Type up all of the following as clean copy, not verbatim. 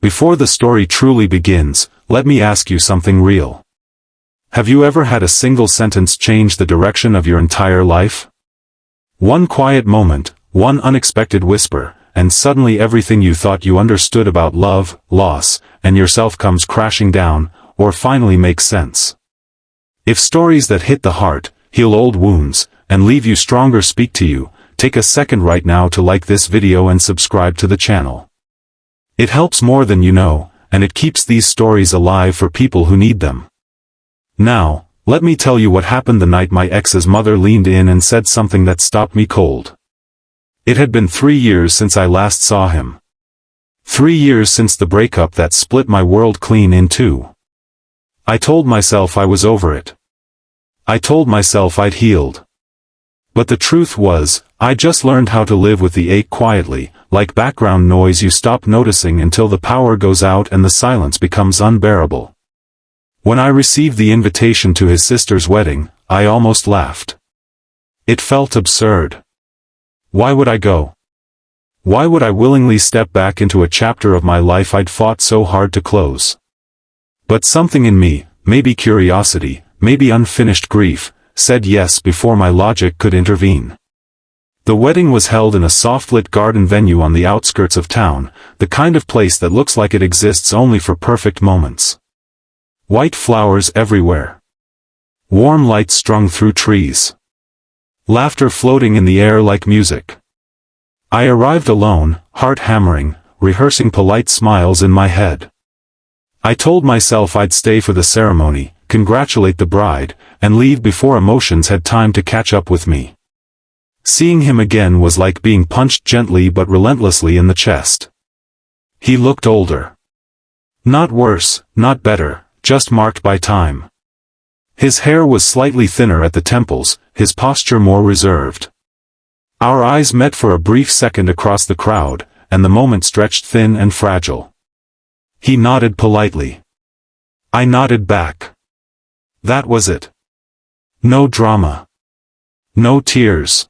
Before the story truly begins, let me ask you something real. Have you ever had a single sentence change the direction of your entire life? One quiet moment, one unexpected whisper, and suddenly everything you thought you understood about love, loss, and yourself comes crashing down, or finally makes sense. If stories that hit the heart, heal old wounds, and leave you stronger speak to you, take a second right now to like this video and subscribe to the channel. It helps more than you know, and it keeps these stories alive for people who need them. Now, let me tell you what happened the night my ex's mother leaned in and said something that stopped me cold. It had been 3 years since I last saw him. 3 years since the breakup that split my world clean in two. I told myself I was over it. I told myself I'd healed. But the truth was, I just learned how to live with the ache quietly, like background noise you stop noticing until the power goes out and the silence becomes unbearable. When I received the invitation to his sister's wedding, I almost laughed. It felt absurd. Why would I go? Why would I willingly step back into a chapter of my life I'd fought so hard to close? But something in me, maybe curiosity, maybe unfinished grief, said yes before my logic could intervene. The wedding was held in a soft-lit garden venue on the outskirts of town, the kind of place that looks like it exists only for perfect moments. White flowers everywhere. Warm lights strung through trees. Laughter floating in the air like music. I arrived alone, heart hammering, rehearsing polite smiles in my head. I told myself I'd stay for the ceremony, congratulate the bride, and leave before emotions had time to catch up with me. Seeing him again was like being punched gently but relentlessly in the chest. He looked older. Not worse, not better, just marked by time. His hair was slightly thinner at the temples, his posture more reserved. Our eyes met for a brief second across the crowd, and the moment stretched thin and fragile. He nodded politely. I nodded back. That was it. No drama. No tears.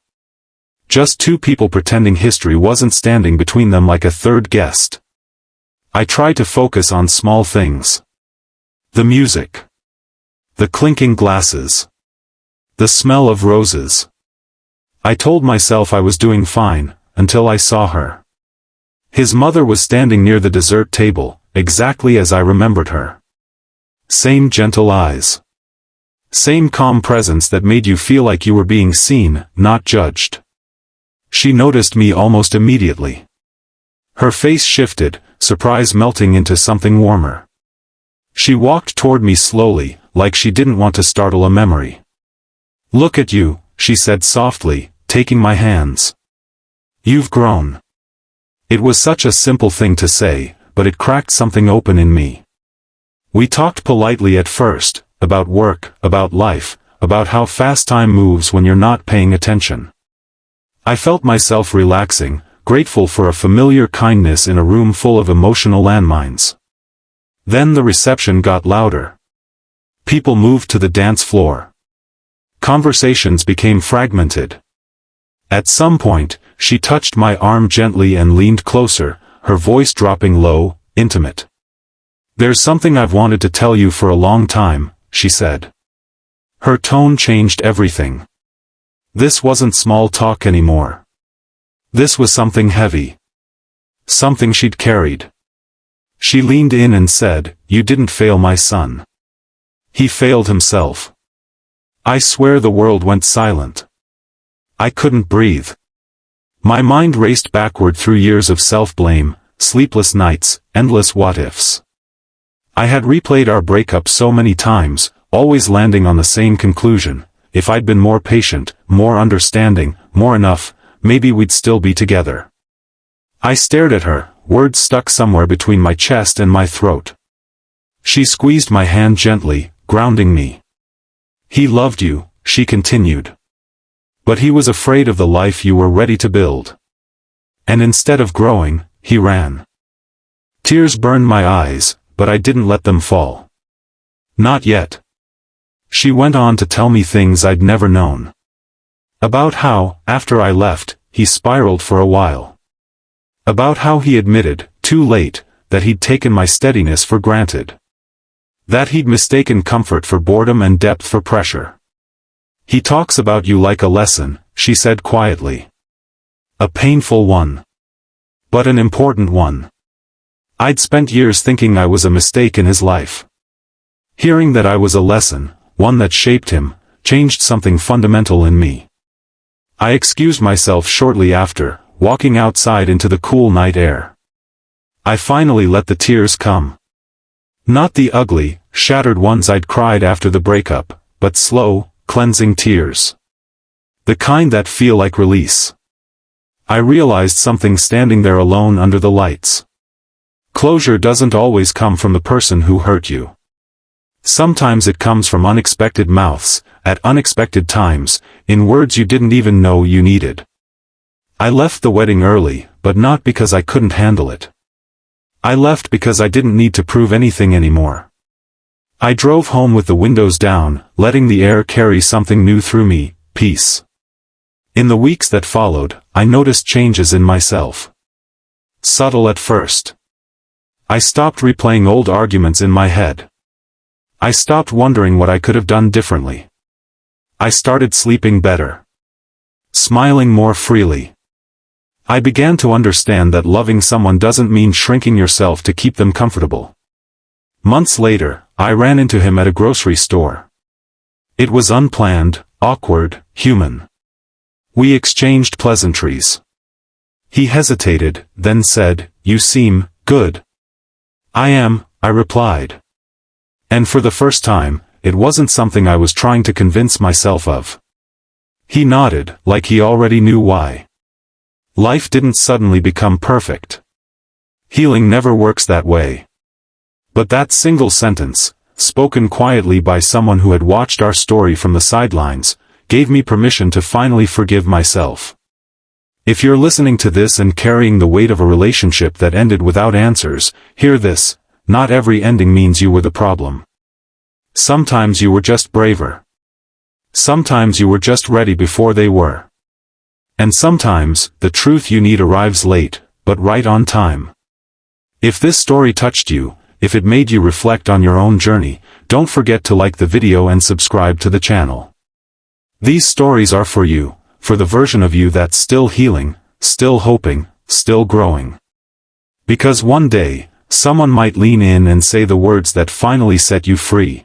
Just two people pretending history wasn't standing between them like a third guest. I tried to focus on small things. The music. The clinking glasses. The smell of roses. I told myself I was doing fine, until I saw her. His mother was standing near the dessert table, exactly as I remembered her. Same gentle eyes. Same calm presence that made you feel like you were being seen, not judged. She noticed me almost immediately. Her face shifted, surprise melting into something warmer. She walked toward me slowly, like she didn't want to startle a memory. Look at you, she said softly, taking my hands. You've grown. It was such a simple thing to say, but it cracked something open in me. We talked politely at first, about work, about life, about how fast time moves when you're not paying attention. I felt myself relaxing, grateful for a familiar kindness in a room full of emotional landmines. Then the reception got louder. People moved to the dance floor. Conversations became fragmented. At some point, she touched my arm gently and leaned closer, her voice dropping low, intimate. There's something I've wanted to tell you for a long time, she said. Her tone changed everything. This wasn't small talk anymore. This was something heavy. Something she'd carried. She leaned in and said, "You didn't fail my son. He failed himself." I swear the world went silent. I couldn't breathe. My mind raced backward through years of self-blame, sleepless nights, endless what-ifs. I had replayed our breakup so many times, always landing on the same conclusion: if I'd been more patient, more understanding, more enough, maybe we'd still be together. I stared at her, words stuck somewhere between my chest and my throat. She squeezed my hand gently, grounding me. He loved you, she continued. But he was afraid of the life you were ready to build. And instead of growing, he ran. Tears burned my eyes, but I didn't let them fall. Not yet. She went on to tell me things I'd never known. About how, after I left, he spiraled for a while. About how he admitted, too late, that he'd taken my steadiness for granted. That he'd mistaken comfort for boredom and depth for pressure. "He talks about you like a lesson," she said quietly. "A painful one. But an important one." I'd spent years thinking I was a mistake in his life. Hearing that I was a lesson, one that shaped him, changed something fundamental in me. I excused myself shortly after, walking outside into the cool night air. I finally let the tears come. Not the ugly, shattered ones I'd cried after the breakup, but slow, cleansing tears. The kind that feel like release. I realized something standing there alone under the lights. Closure doesn't always come from the person who hurt you. Sometimes it comes from unexpected mouths, at unexpected times, in words you didn't even know you needed. I left the wedding early, but not because I couldn't handle it. I left because I didn't need to prove anything anymore. I drove home with the windows down, letting the air carry something new through me, peace. In the weeks that followed, I noticed changes in myself. Subtle at first. I stopped replaying old arguments in my head. I stopped wondering what I could have done differently. I started sleeping better. Smiling more freely. I began to understand that loving someone doesn't mean shrinking yourself to keep them comfortable. Months later, I ran into him at a grocery store. It was unplanned, awkward, human. We exchanged pleasantries. He hesitated, then said, "You seem good." "I am," I replied. And for the first time, it wasn't something I was trying to convince myself of. He nodded, like he already knew why. Life didn't suddenly become perfect. Healing never works that way. But that single sentence, spoken quietly by someone who had watched our story from the sidelines, gave me permission to finally forgive myself. If you're listening to this and carrying the weight of a relationship that ended without answers, hear this: not every ending means you were the problem. Sometimes you were just braver. Sometimes you were just ready before they were. And sometimes, the truth you need arrives late, but right on time. If this story touched you, if it made you reflect on your own journey, don't forget to like the video and subscribe to the channel. These stories are for you, for the version of you that's still healing, still hoping, still growing. Because one day, someone might lean in and say the words that finally set you free.